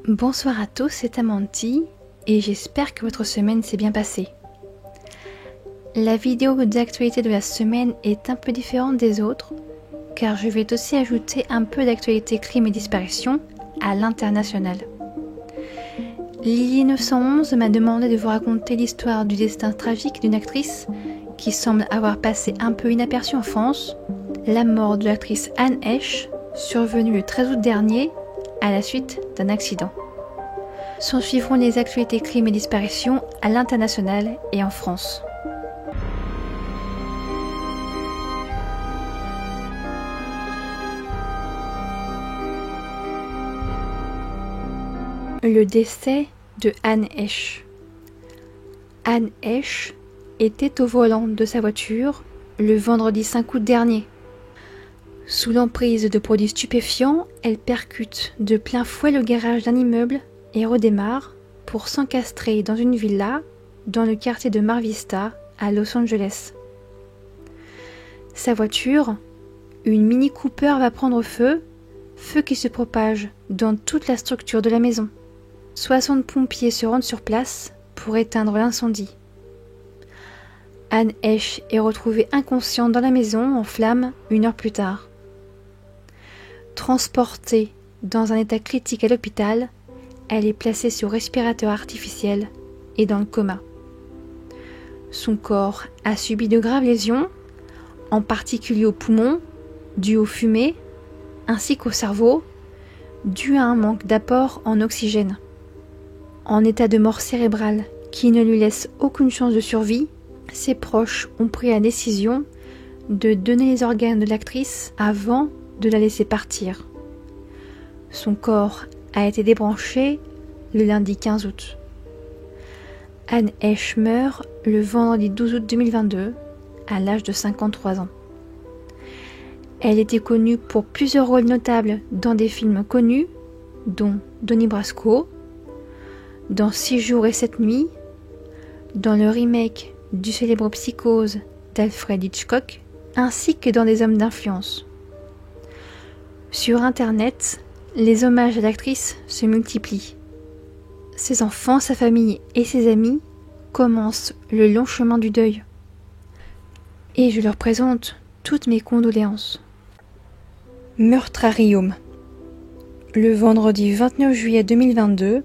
Bonsoir à tous, c'est Amanti et j'espère que votre semaine s'est bien passée. La vidéo d'actualité de la semaine est un peu différente des autres car je vais aussi ajouter un peu d'actualité crime et disparition à l'international. Lily 911 m'a demandé de vous raconter l'histoire du destin tragique d'une actrice qui semble avoir passé un peu inaperçue en France, la mort de l'actrice Anne Heche, survenue le 13 août dernier à la suite d'un accident. S'en suivront les actualités crimes et disparitions à l'international et en France. Le décès de Anne Heche. Anne Heche était au volant de sa voiture le vendredi 5 août dernier. Sous l'emprise de produits stupéfiants, elle percute de plein fouet le garage d'un immeuble et redémarre pour s'encastrer dans une villa dans le quartier de Mar Vista à Los Angeles. Sa voiture, une Mini Cooper, va prendre feu qui se propage dans toute la structure de la maison. 60 pompiers se rendent sur place pour éteindre l'incendie. Anne Heche est retrouvée inconsciente dans la maison en flammes 1 heure plus tard. Transportée dans un état critique à l'hôpital, elle est placée sous respirateur artificiel et dans le coma. Son corps a subi de graves lésions, en particulier aux poumons, dues aux fumées, ainsi qu'au cerveau, dues à un manque d'apport en oxygène. En état de mort cérébrale qui ne lui laisse aucune chance de survie, ses proches ont pris la décision de donner les organes de l'actrice avant de la laisser partir. Son corps a été débranché le lundi 15 août. Anne Heche meurt le vendredi 12 août 2022 à l'âge de 53 ans. Elle était connue pour plusieurs rôles notables dans des films connus, dont Donnie Brasco, dans 6 jours et 7 nuits, dans le remake du célèbre Psychose d'Alfred Hitchcock, ainsi que dans des hommes d'influence. Sur Internet, les hommages à l'actrice se multiplient. Ses enfants, sa famille et ses amis commencent le long chemin du deuil. Et je leur présente toutes mes condoléances. Meurtre à Riom. Le vendredi 29 juillet 2022,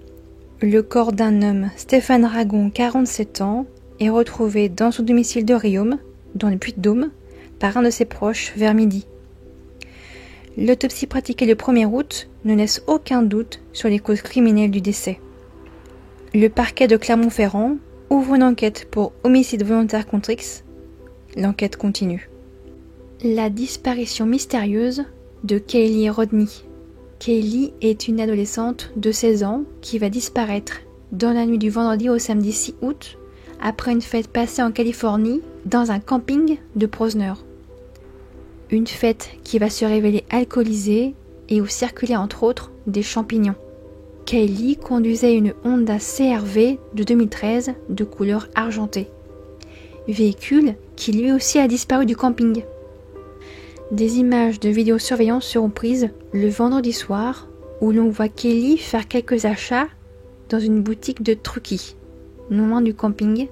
le corps d'un homme, Stéphane Ragon, 47 ans, est retrouvé dans son domicile de Riom, dans le Puy-de-Dôme, par un de ses proches vers midi. L'autopsie pratiquée le 1er août ne laisse aucun doute sur les causes criminelles du décès. Le parquet de Clermont-Ferrand ouvre une enquête pour homicide volontaire contre X. L'enquête continue. La disparition mystérieuse de Kaylee Rodney. Kaylee est une adolescente de 16 ans qui va disparaître dans la nuit du vendredi au samedi 6 août après une fête passée en Californie dans un camping de Posner. Une fête qui va se révéler alcoolisée et où circulaient entre autres des champignons. Kaylee conduisait une Honda CR-V de 2013 de couleur argentée. Véhicule qui lui aussi a disparu du camping. Des images de vidéosurveillance seront prises le vendredi soir où l'on voit Kaylee faire quelques achats dans une boutique de Truckee, non loin du camping,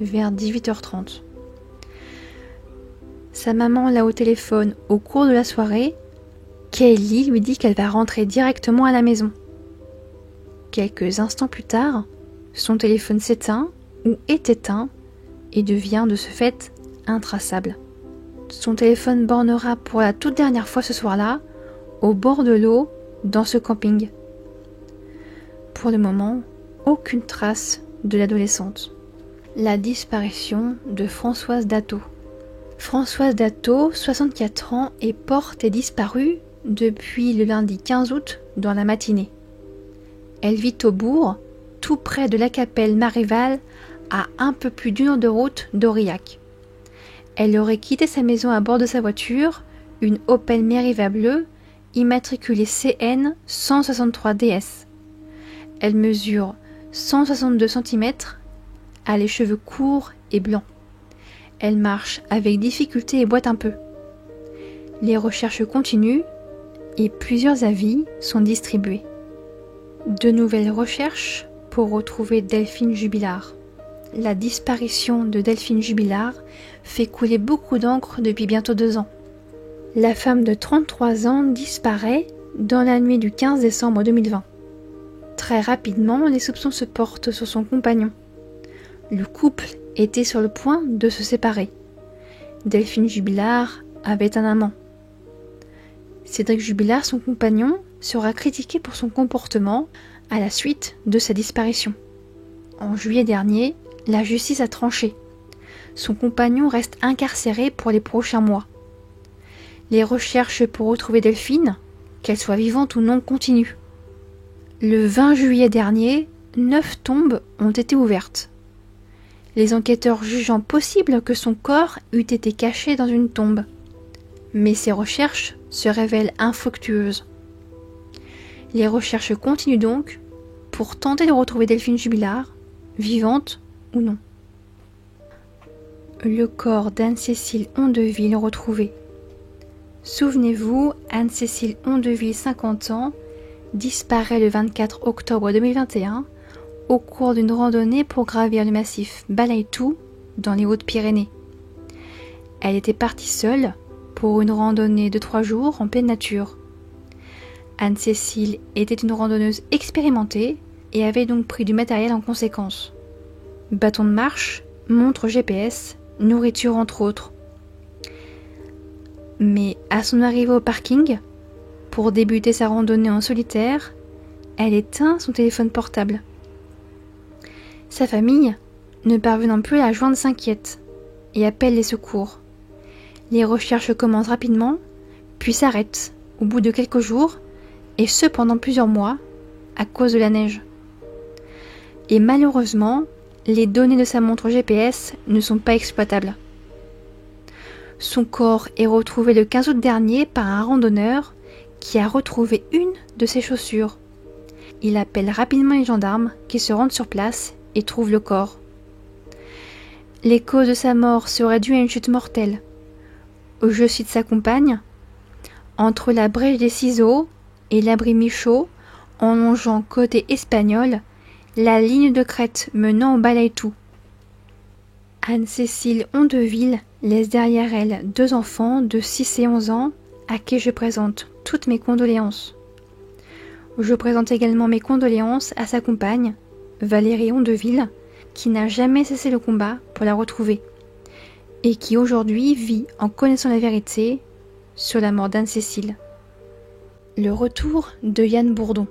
vers 18h30. Sa maman l'a au téléphone au cours de la soirée. Kaylee lui dit qu'elle va rentrer directement à la maison. Quelques instants plus tard, son téléphone s'éteint ou est éteint et devient de ce fait intraçable. Son téléphone bornera pour la toute dernière fois ce soir-là, au bord de l'eau, dans ce camping. Pour le moment, aucune trace de l'adolescente. La disparition de Françoise Dato. Françoise Dato, 64 ans, est portée disparue depuis le lundi 15 août dans la matinée. Elle vit au bourg, tout près de la Capelle Marival, à un peu plus d'1 heure de route d'Aurillac. Elle aurait quitté sa maison à bord de sa voiture, une Opel Meriva bleue, immatriculée CN 163 DS. Elle mesure 162 cm, a les cheveux courts et blancs. Elle marche avec difficulté et boite un peu. Les recherches continuent et plusieurs avis sont distribués. De nouvelles recherches pour retrouver Delphine Jubilard. La disparition de Delphine Jubilard fait couler beaucoup d'encre depuis bientôt 2 ans. La femme de 33 ans disparaît dans la nuit du 15 décembre 2020. Très rapidement, les soupçons se portent sur son compagnon. Le couple était sur le point de se séparer. Delphine Jubilard avait un amant. Cédric Jubilard, son compagnon, sera critiqué pour son comportement à la suite de sa disparition. En juillet dernier, la justice a tranché. Son compagnon reste incarcéré pour les prochains mois. Les recherches pour retrouver Delphine, qu'elle soit vivante ou non, continuent. Le 20 juillet dernier, 9 tombes ont été ouvertes. Les enquêteurs jugeant possible que son corps eût été caché dans une tombe. Mais ces recherches se révèlent infructueuses. Les recherches continuent donc pour tenter de retrouver Delphine Jubilard, vivante ou non. Le corps d'Anne-Cécile Ondeville retrouvé. Souvenez-vous, Anne-Cécile Ondeville, 50 ans, disparaît le 24 octobre 2021 au cours d'une randonnée pour gravir le massif Balaytou dans les Hautes-Pyrénées. Elle était partie seule pour une randonnée de 3 jours en pleine nature. Anne-Cécile était une randonneuse expérimentée et avait donc pris du matériel en conséquence. Bâton de marche, montre GPS, nourriture entre autres. Mais à son arrivée au parking, pour débuter sa randonnée en solitaire, elle éteint son téléphone portable. Sa famille, ne parvenant plus à la joindre, s'inquiète et appelle les secours. Les recherches commencent rapidement, puis s'arrêtent au bout de quelques jours, et ce pendant plusieurs mois, à cause de la neige. Et malheureusement, les données de sa montre GPS ne sont pas exploitables. Son corps est retrouvé le 15 août dernier par un randonneur qui a retrouvé une de ses chaussures. Il appelle rapidement les gendarmes qui se rendent sur place et trouvent le corps. Les causes de sa mort seraient dues à une chute mortelle. Je cite sa compagne, « Entre la brèche des ciseaux et l'abri Michaud, en longeant côté espagnol, la ligne de crête menant au Balaytou. » Anne-Cécile Ondeville laisse derrière elle 2 enfants de 6 et 11 ans à qui je présente toutes mes condoléances. Je présente également mes condoléances à sa compagne, Valérie Ondeville, qui n'a jamais cessé le combat pour la retrouver et qui aujourd'hui vit en connaissant la vérité sur la mort d'Anne-Cécile. Le retour de Yann Bourdon.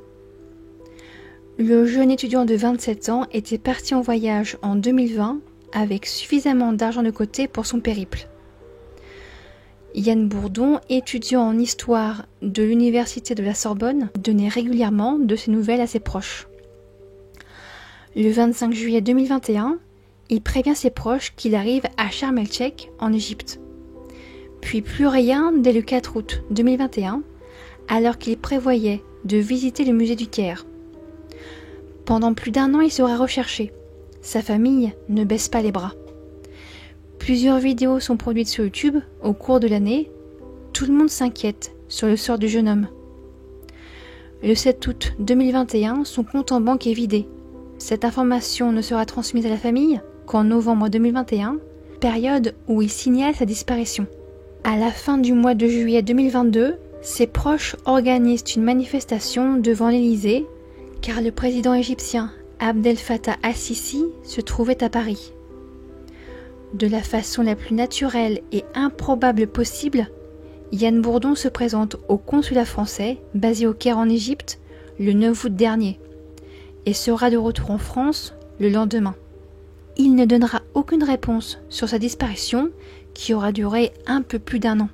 Le jeune étudiant de 27 ans était parti en voyage en 2020 avec suffisamment d'argent de côté pour son périple. Yann Bourdon, étudiant en histoire de l'université de la Sorbonne, donnait régulièrement de ses nouvelles à ses proches. Le 25 juillet 2021, il prévient ses proches qu'il arrive à Sharm el-Sheikh en Égypte. Puis plus rien dès le 4 août 2021, alors qu'il prévoyait de visiter le musée du Caire. Pendant plus d'1 an, il sera recherché. Sa famille ne baisse pas les bras. Plusieurs vidéos sont produites sur YouTube au cours de l'année. Tout le monde s'inquiète sur le sort du jeune homme. Le 7 août 2021, son compte en banque est vidé. Cette information ne sera transmise à la famille qu'en novembre 2021, période où il signale sa disparition. À la fin du mois de juillet 2022, ses proches organisent une manifestation devant l'Élysée car le président égyptien Abdel Fattah al-Sisi se trouvait à Paris. De la façon la plus naturelle et improbable possible, Yann Bourdon se présente au consulat français basé au Caire en Égypte le 9 août dernier et sera de retour en France le lendemain. Il ne donnera aucune réponse sur sa disparition qui aura duré un peu plus d'1 an.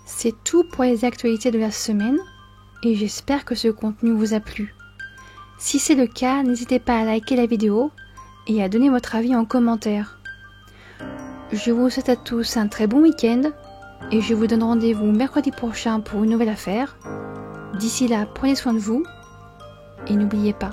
C'est tout pour les actualités de la semaine et j'espère que ce contenu vous a plu. Si c'est le cas, n'hésitez pas à liker la vidéo et à donner votre avis en commentaire. Je vous souhaite à tous un très bon week-end et je vous donne rendez-vous mercredi prochain pour une nouvelle affaire. D'ici là, prenez soin de vous et n'oubliez pas,